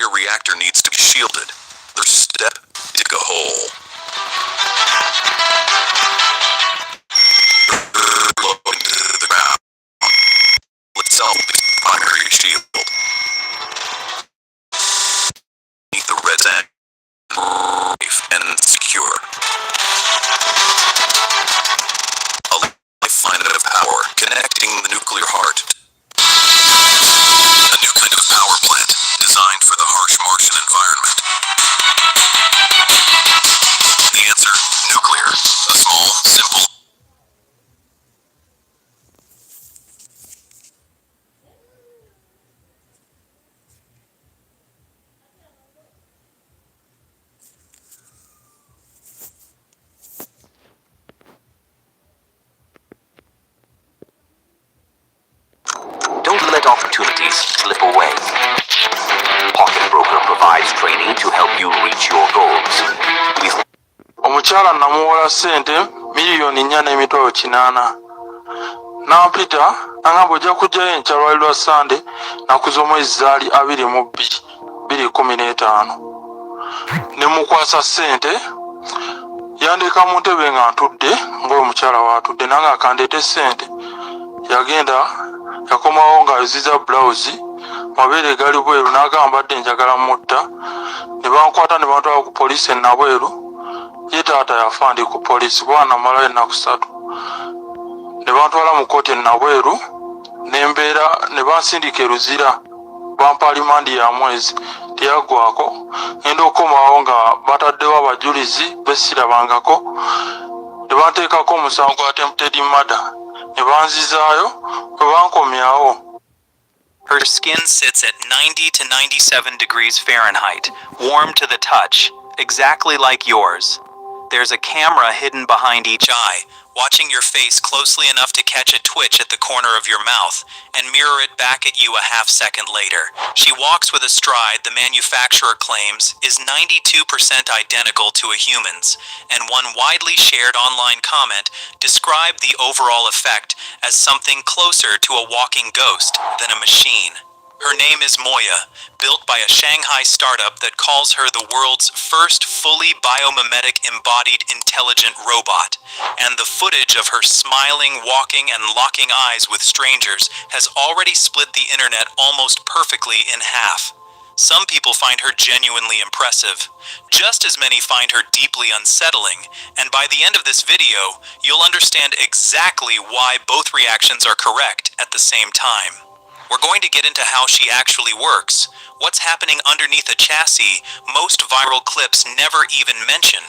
nuclear reactor needs to be shielded. Their step, dig a hole. Loading to the ground. Itself is primary shield. Beneath the red sand, safe and secure. A lifeline of power connecting the nuclear heart. A new kind of power plant designed for the harsh Martian environment. The answer, nuclear. A small, simple. Don't let opportunities slip away. Pocket Broker provides training to help you reach your goals. Omukyala namuwola ssente miliyoni 4.8 n'ampita nangamba ojja kujjayo enkya lwali lwa Sande nakuza omwezi zaali 2015 ne mukwasa ssente yandeka mu ntebe nga ntudde ng'omukyala waatudde nange akandeete ssente yagenda yakomawo ng'ayoziza blouse mabeere gali bweru n'agamba dde njagala mutta ne bankwata ne bantwala ku poliisi nabweru ye taata yafa ndi ku poliisi bwana malayo ennaku 3 ne bantwala mu kooti nabweru nembeera ne bansindika eruzira bampa alimandi ya mwezi teyaggwako ngenda okomawo nga bataddewo abajulizi besirabangako ne banteekako omusango gwa attempted murder ne banzizaayo bwe bankomyawo. Her skin sits at 90 to 97 degrees Fahrenheit, warm to the touch, exactly like yours. There's a camera hidden behind each eye, watching your face closely enough to catch a twitch at the corner of your mouth and mirror it back at you a half second later. She walks with a stride the manufacturer claims is 92% identical to a human's, and one widely shared online comment described the overall effect as something closer to a walking ghost than a machine. Her name is Moya, built by a Shanghai startup that calls her the world's first fully biomimetic embodied intelligent robot, and the footage of her smiling, walking, and locking eyes with strangers has already split the internet almost perfectly in half. Some people find her genuinely impressive. Just as many find her deeply unsettling, and by the end of this video, you'll understand exactly why both reactions are correct at the same time. We're going to get into how she actually works, what's happening underneath a chassis most viral clips never even mention,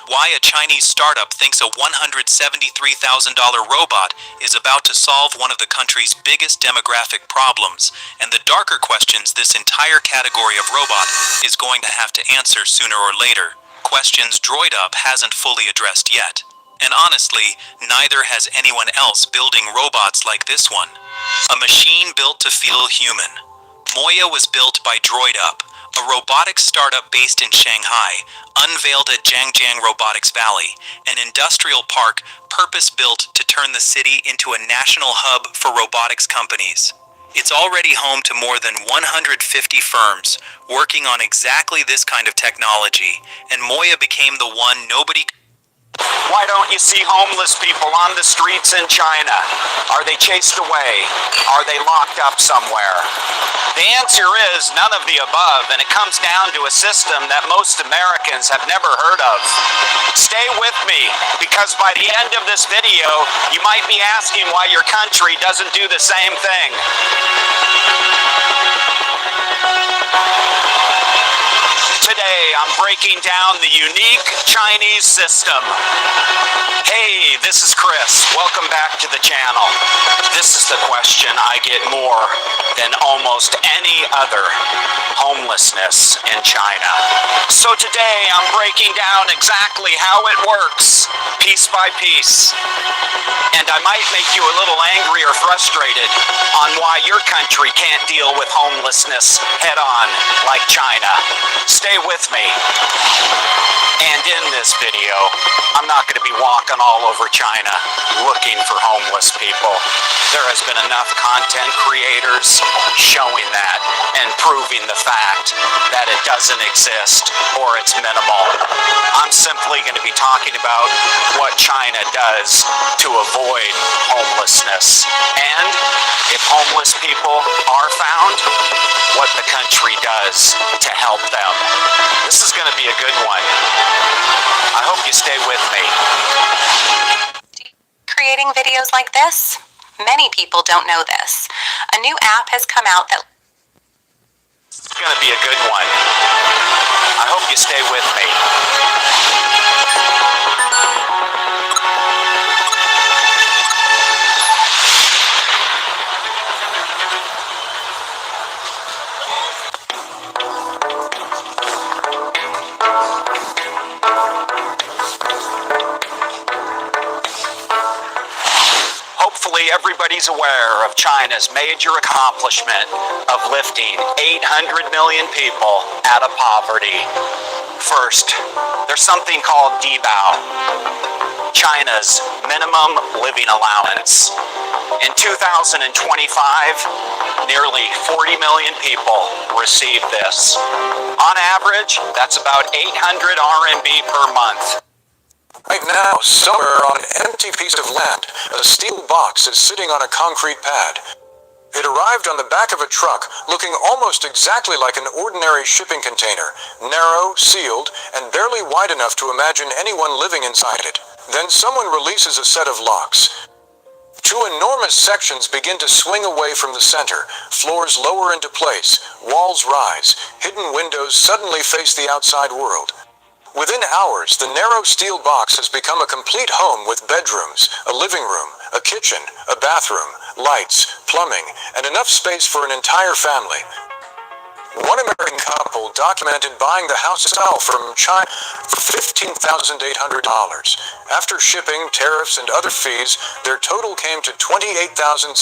why a Chinese startup thinks a $173,000 robot is about to solve one of the country's biggest demographic problems, and the darker questions this entire category of robot is going to have to answer sooner or later, questions Droid Up hasn't fully addressed yet. And honestly, neither has anyone else building robots like this one. A machine built to feel human. Moya was built by Droid Up, a robotics startup based in Shanghai, unveiled at Zhangjiang Robotics Valley, an industrial park purpose-built to turn the city into a national hub for robotics companies. It's already home to more than 150 firms working on exactly this kind of technology, and Moya became the one nobody. Why don't you see homeless people on the streets in China? Are they chased away? Are they locked up somewhere? The answer is none of the above, and it comes down to a system that most Americans have never heard of. Stay with me, because by the end of this video, you might be asking why your country doesn't do the same thing. Today, I'm breaking down the unique Chinese system. Hey, this is Chris. Welcome back to the channel. This is the question I get more than almost any other: homelessness in China. So today, I'm breaking down exactly how it works, piece by piece. And I might make you a little angry or frustrated on why your country can't deal with homelessness head on like China. Stay with me. And in this video, I'm not going to be walking all over China looking for homeless people. There has been enough content creators showing that and proving the fact that it doesn't exist or it's minimal. I'm simply going to be talking about what China does to avoid homelessness. And if homeless people are found, what the country does to help them. This is going to be a good one. I hope you stay with me. Creating videos like this? Many people don't know this. A new app has come out that... It's going to be a good one. I hope you stay with me. Hopefully everybody's aware of China's major accomplishment of lifting 800 million people out of poverty. First, there's something called Dibao, China's minimum living allowance. In 2025, nearly 40 million people received this. On average, that's about 800 RMB per month. Right now, somewhere on an empty piece of land, a steel box is sitting on a concrete pad. It arrived on the back of a truck, looking almost exactly like an ordinary shipping container, narrow, sealed, and barely wide enough to imagine anyone living inside it. Then someone releases a set of locks. Two enormous sections begin to swing away from the center, floors lower into place, walls rise, hidden windows suddenly face the outside world. Within hours, the narrow steel box has become a complete home with bedrooms, a living room, a kitchen, a bathroom, lights, plumbing, and enough space for an entire family. One American couple documented buying the house itself from China for $15,800. After shipping, tariffs, and other fees, their total came to $28,689.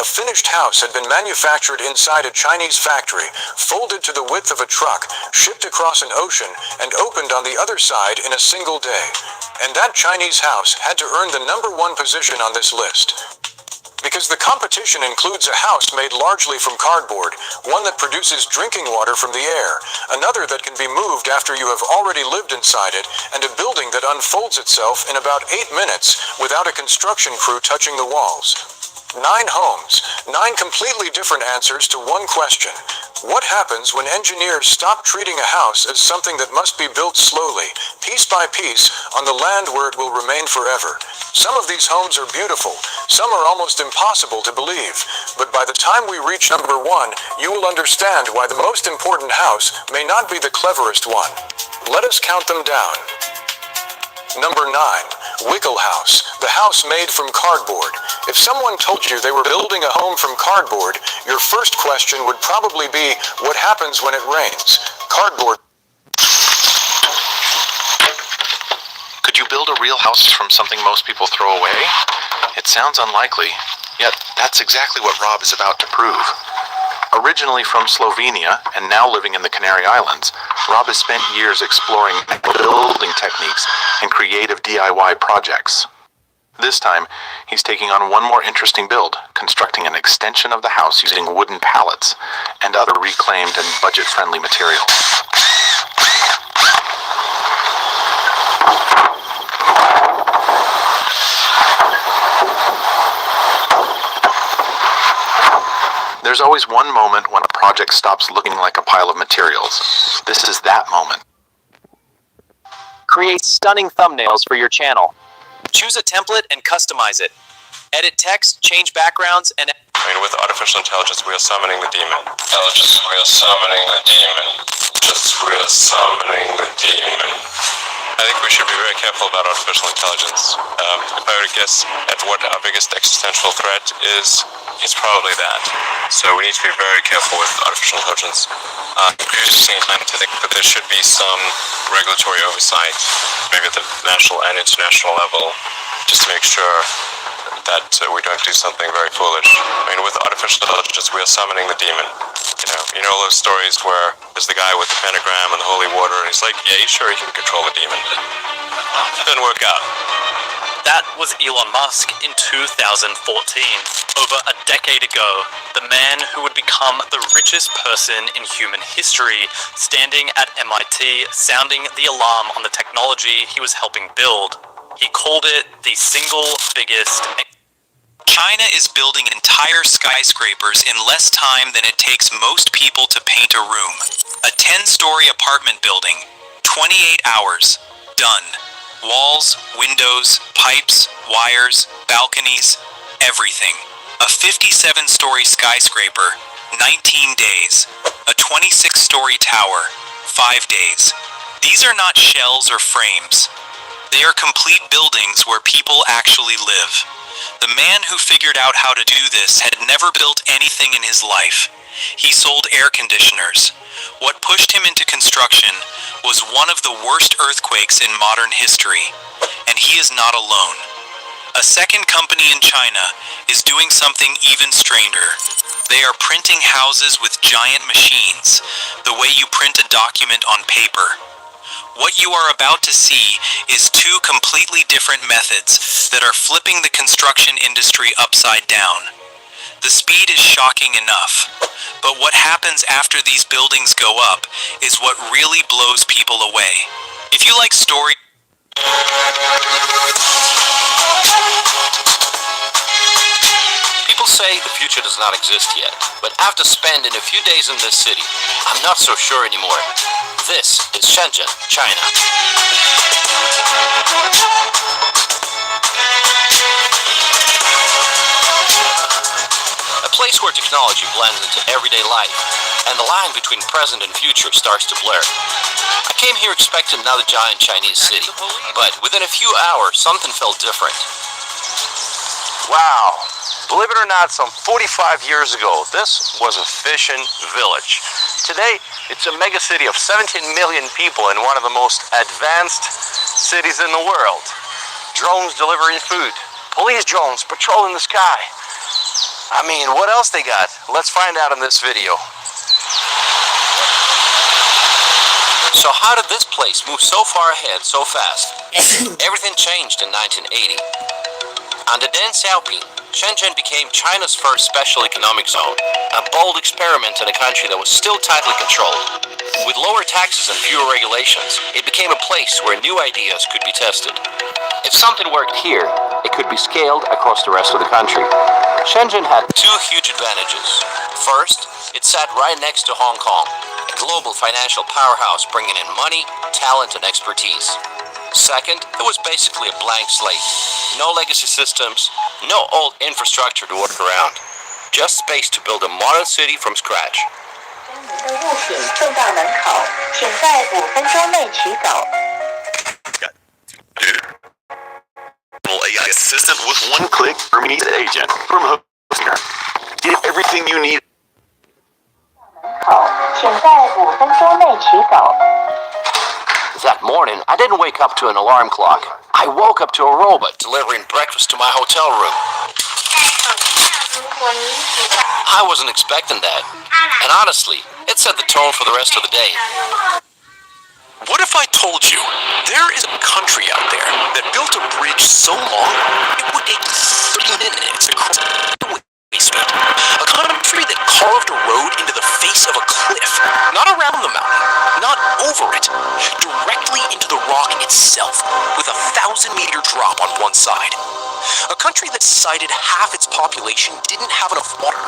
A finished house had been manufactured inside a Chinese factory, folded to the width of a truck, shipped across an ocean, and opened on the other side in a single day. And that Chinese house had to earn the #1 position on this list. Because the competition includes a house made largely from cardboard, one that produces drinking water from the air, another that can be moved after you have already lived inside it, and a building that unfolds itself in about 8 minutes without a construction crew touching the walls. 9 homes, 9 completely different answers to one question. What happens when engineers stop treating a house as something that must be built slowly, piece by piece, on the land where it will remain forever? Some of these homes are beautiful, some are almost impossible to believe, but by the time we reach #1, you will understand why the most important house may not be the cleverest one. Let us count them down. Number 9, Wiggle House, the house made from cardboard. If someone told you they were building a home from cardboard, your first question would probably be, what happens when it rains? Cardboard. Could you build a real house from something most people throw away? It sounds unlikely, yet that's exactly what Rob is about to prove. Originally from Slovenia and now living in the Canary Islands, Rob has spent years exploring building techniques and creative DIY projects. This time, he's taking on one more interesting build, constructing an extension of the house using wooden pallets and other reclaimed and budget-friendly materials. There's always one moment when a project stops looking like a pile of materials. This is that moment. Create stunning thumbnails for your channel. Choose a template and customize it. Edit text, change backgrounds, and... With artificial intelligence, we are summoning the demon. Intelligence, we are summoning the demon. Intelligence, we are summoning the demon. I think we should be very careful about artificial intelligence. If I were to guess at what our biggest existential threat is, it's probably that. So we need to be very careful with artificial intelligence. Increasingly scientific, but there should be some regulatory oversight, maybe at the national and international level, just to make sure that we don't do something very foolish. With artificial intelligence, we are summoning the demon. You know those stories where there's the guy with the pentagram and the holy water, and he's like, yeah, he's sure he can control the demon. Didn't work out. That was Elon Musk in 2014. Over a decade ago, the man who would become the richest person in human history, standing at MIT, sounding the alarm on the technology he was helping build. He called it the single biggest. China is building entire skyscrapers in less time than it takes most people to paint a room. A 10-story apartment building, 28 hours, done. Walls, windows, pipes, wires, balconies, everything. A 57-story skyscraper, 19 days. A 26-story tower, 5 days. These are not shells or frames. They are complete buildings where people actually live. The man who figured out how to do this had never built anything in his life. He sold air conditioners. What pushed him into construction was one of the worst earthquakes in modern history, and he is not alone. A second company in China is doing something even stranger. They are printing houses with giant machines, the way you print a document on paper. What you are about to see is two completely different methods that are flipping the construction industry upside down. The speed is shocking enough, but what happens after these buildings go up is what really blows people away. If you like stories, people say the future does not exist yet, but after spending a few days in this city, I'm not so sure anymore. This is Shenzhen, China. A place where technology blends into everyday life, and the line between present and future starts to blur. I came here expecting another giant Chinese city, but within a few hours, something felt different. Wow. Believe it or not, some 45 years ago, this was a fishing village. Today, it's a mega city of 17 million people and one of the most advanced cities in the world. Drones delivering food, police drones patrolling the sky. I mean, what else they got? Let's find out in this video. So how did this place move so far ahead so fast? Everything changed in 1980. Under Deng Xiaoping, Shenzhen became China's first special economic zone, a bold experiment in a country that was still tightly controlled. With lower taxes and fewer regulations, it became a place where new ideas could be tested. If something worked here, it could be scaled across the rest of the country. Shenzhen had two huge advantages. First, it sat right next to Hong Kong, a global financial powerhouse bringing in money, talent, and expertise. Second, it was basically a blank slate. No legacy systems, no old infrastructure to work around. Just space to build a modern city from scratch. AI assistant with one click Hermes agent from Hostner. Get everything you need. That morning, I didn't wake up to an alarm clock. I woke up to a robot delivering breakfast to my hotel room. I wasn't expecting that. And honestly, it set the tone for the rest of the day. What if I told you there is a country out there that built a bridge so long it would take 30 minutes to cross the basement? A country that carved a road into the face of a cliff, not around the mountain, not over it, directly into the rock itself, with a 1,000-meter drop on one side. A country that decided half its population didn't have enough water,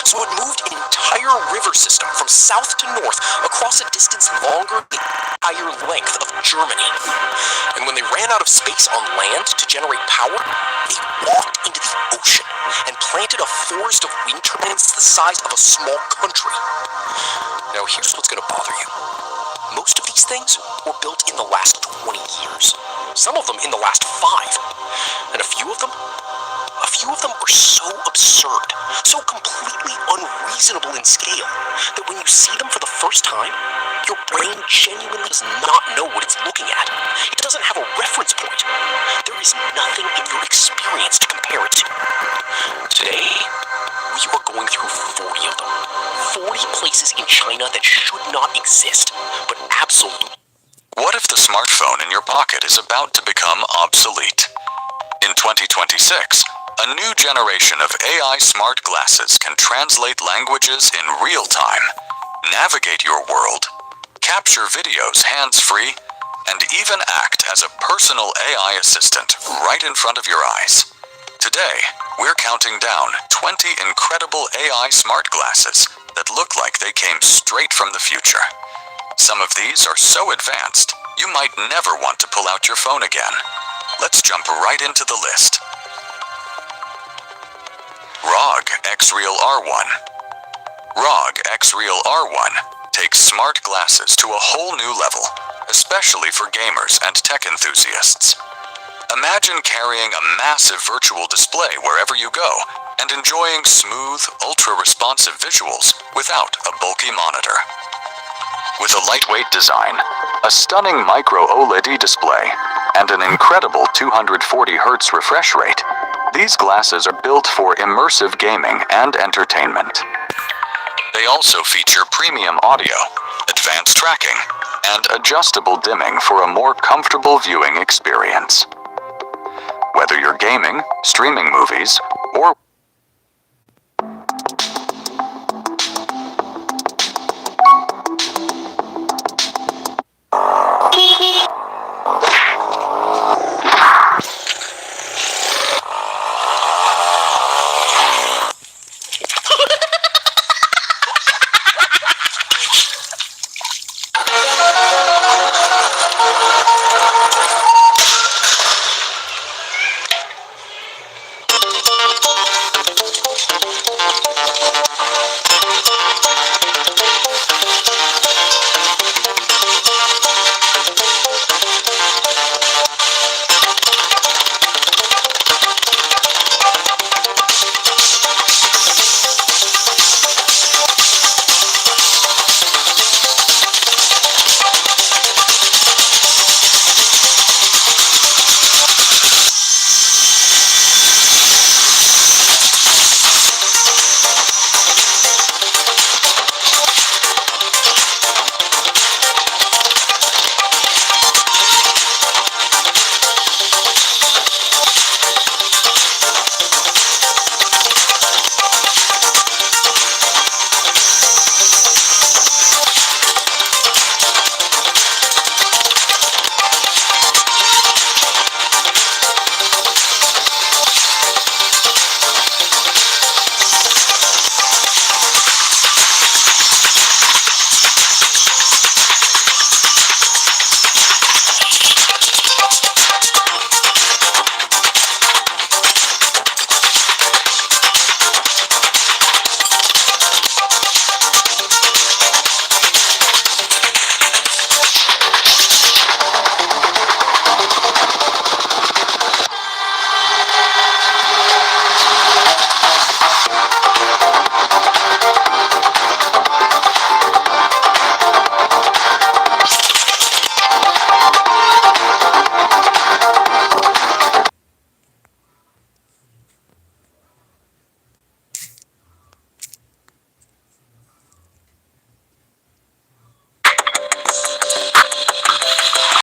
so it moved an entire river system from south to north across a distance longer than the entire length of Germany. And when they ran out of space on land to generate power, they walked into the ocean and planted a forest of wind turbines the size of a small country. Now here's what's going to bother you. Most of these things were built in the last 20 years. Some of them in the last 5. And a few of them are so absurd, so completely unreasonable in scale, that when you see them for the first time, your brain genuinely does not know what it's looking at. It doesn't have a reference point. There is nothing in your experience to compare it to. Today, we are going through 40 of them. 40 places China that should not exist, but absolutely. What if the smartphone in your pocket is about to become obsolete? In 2026, a new generation of AI smart glasses can translate languages in real time, navigate your world, capture videos hands-free, and even act as a personal AI assistant right in front of your eyes. Today, we're counting down 20 incredible AI smart glasses that look like they came straight from the future. Some of these are so advanced, you might never want to pull out your phone again. Let's jump right into the list. ROG X-Real R1. ROG X-Real R1 takes smart glasses to a whole new level, especially for gamers and tech enthusiasts. Imagine carrying a massive virtual display wherever you go and enjoying smooth, ultra-responsive visuals without a bulky monitor. With a lightweight design, a stunning micro OLED display, and an incredible 240 Hz refresh rate, these glasses are built for immersive gaming and entertainment. They also feature premium audio, advanced tracking, and adjustable dimming for a more comfortable viewing experience. Whether you're gaming, streaming movies,